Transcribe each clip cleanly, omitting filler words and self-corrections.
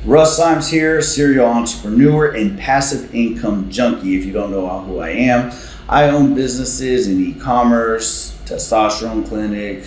Russ Symes here, serial entrepreneur and passive income junkie. If you don't know who I am, I own businesses in e-commerce, testosterone clinic,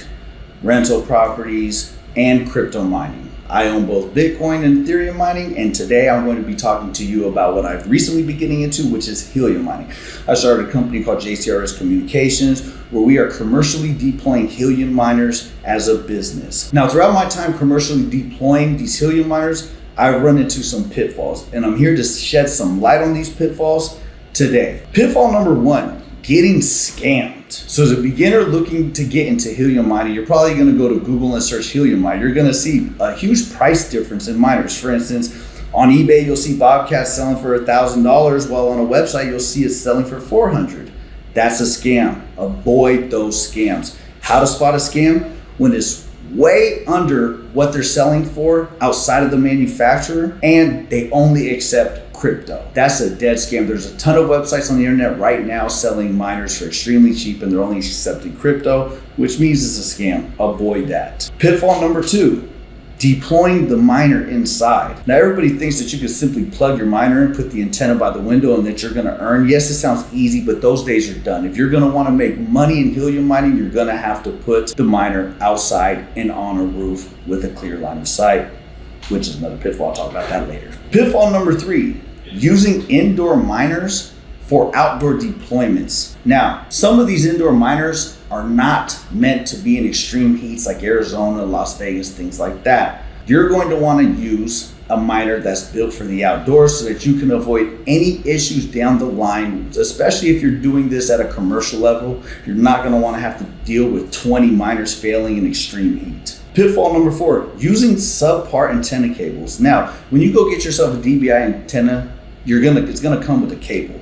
rental properties, and crypto mining. I own both Bitcoin and Ethereum mining, and today I'm going to be talking to you about what I've recently been getting into, which is helium mining. I started a company called JCRS Communications, where we are commercially deploying helium miners as a business. Now, throughout my time commercially deploying these helium miners, I've run into some pitfalls, and I'm here to shed some light on these pitfalls today. Pitfall number one, getting scammed. So as a beginner looking to get into helium mining, you're probably going to go to Google and search helium mine. You're going to see a huge price difference in miners. For instance, on eBay, you'll see Bobcats selling for $1,000, while on a website, you'll see it selling for $400. That's a scam. Avoid those scams. How to spot a scam? When it's way under what they're selling for outside of the manufacturer, and they only accept crypto. That's a dead scam. There's a ton of websites on the internet right now selling miners for extremely cheap, and they're only accepting crypto, which means it's a scam. Avoid that. Pitfall number two, deploying the miner inside. Now, everybody thinks that you can simply plug your miner in, put the antenna by the window, and that you're gonna earn. Yes, it sounds easy, but those days are done. If you're gonna wanna make money in helium mining, you're gonna have to put the miner outside and on a roof with a clear line of sight, which is another pitfall. I'll talk about that later. Pitfall number three, using indoor miners for outdoor deployments. Now, some of these indoor miners are not meant to be in extreme heats like Arizona, Las Vegas, things like that. You're going to want to use a miner that's built for the outdoors so that you can avoid any issues down the line, especially if you're doing this at a commercial level. You're not going to want to have to deal with 20 miners failing in extreme heat. Pitfall number four, using subpar antenna cables. Now, when you go get yourself a DBI antenna, it's gonna come with a cable.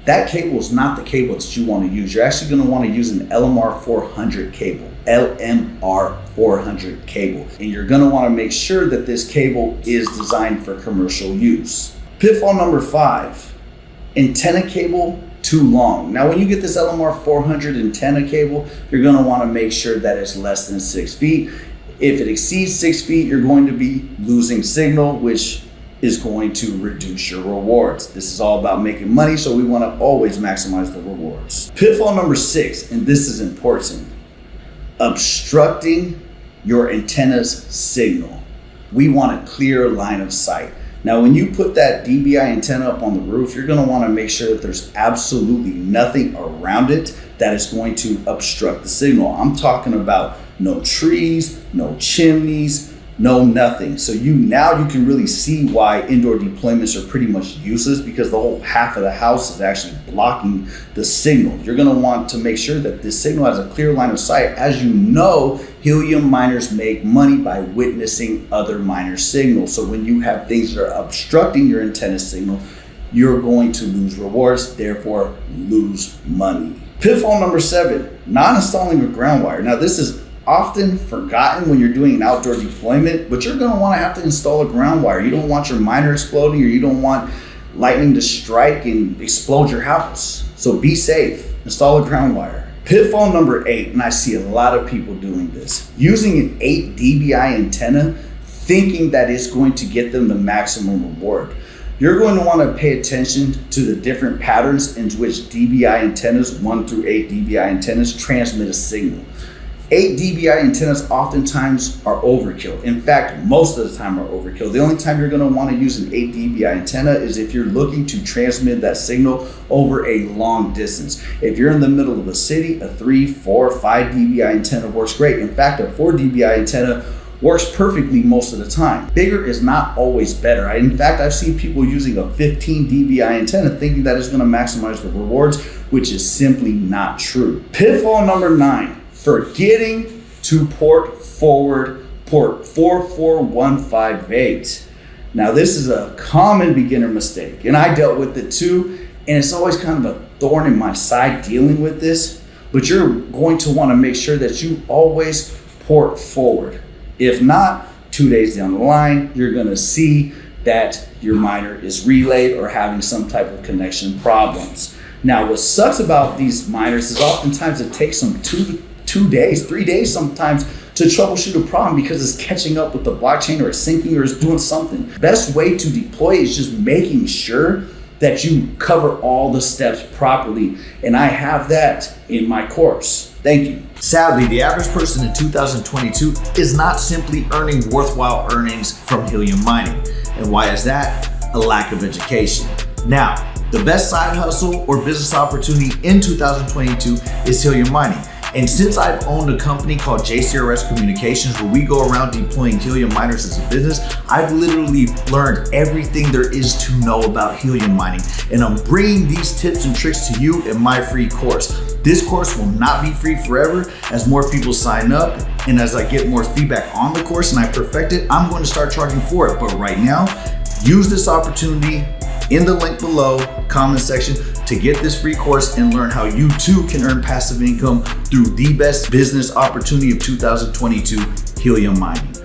That cable is not the cable that you want to use. You're actually going to want to use an LMR 400 cable, LMR 400 cable. And you're going to want to make sure that this cable is designed for commercial use. Pitfall number five, antenna cable too long. Now, when you get this LMR 400 antenna cable, you're going to want to make sure that it's less than 6 feet. If it exceeds 6 feet, you're going to be losing signal, which is going to reduce your rewards. This is all about making money, so we want to always maximize the rewards. Pitfall number six, and this is important, obstructing your antenna's signal. We want a clear line of sight. Now, when you put that DBI antenna up on the roof, you're going to want to make sure that there's absolutely nothing around it that is going to obstruct the signal. I'm talking about no trees, no chimneys, no nothing. So now you can really see why indoor deployments are pretty much useless, because the whole half of the house is actually blocking the signal. You're going to want to make sure that this signal has a clear line of sight. As you know, helium miners make money by witnessing other miner signals. So when you have things that are obstructing your antenna signal, you're going to lose rewards, therefore lose money. Pitfall number seven, not installing a ground wire. Now, this is often forgotten when you're doing an outdoor deployment, but you're going to want to have to install a ground wire. You don't want your miner exploding, or you don't want lightning to strike and explode your house. So be safe, install a ground wire. Pitfall number eight, and I see a lot of people doing this, using an 8 dBi antenna, thinking that it's going to get them the maximum reward. You're going to want to pay attention to the different patterns in which dBi antennas, 1 through 8 dBi antennas, transmit a signal. 8 dBi antennas oftentimes are overkill. In fact, most of the time are overkill. The only time you're going to want to use an 8 dBi antenna is if you're looking to transmit that signal over a long distance. If you're in the middle of a city, a 3, 4, 5 dBi antenna works great. In fact, a 4 dBi antenna works perfectly most of the time. Bigger is not always better. In fact, I've seen people using a 15 dBi antenna thinking that it's going to maximize the rewards, which is simply not true. Pitfall number 9. Forgetting to port forward port 44158. Now, this is a common beginner mistake, and I dealt with it too, and it's always kind of a thorn in my side dealing with this, but you're going to want to make sure that you always port forward. If not, 2 days down the line, you're going to see that your miner is relayed or having some type of connection problems. Now, what sucks about these miners is oftentimes it takes them 2 days, 3 days sometimes to troubleshoot a problem because it's catching up with the blockchain or it's syncing or it's doing something. Best way to deploy is just making sure that you cover all the steps properly. And I have that in my course. Thank you. Sadly, the average person in 2022 is not simply earning worthwhile earnings from Helium mining. And why is that? A lack of education. Now, the best side hustle or business opportunity in 2022 is Helium mining. And since I've owned a company called JCRS Communications, where we go around deploying Helium miners as a business, I've literally learned everything there is to know about Helium mining. And I'm bringing these tips and tricks to you in my free course. This course will not be free forever. As more people sign up and as I get more feedback on the course and I perfect it, I'm going to start charging for it. But right now, use this opportunity in the link below, comment section, to get this free course and learn how you too can earn passive income through the best business opportunity of 2022, Helium mining.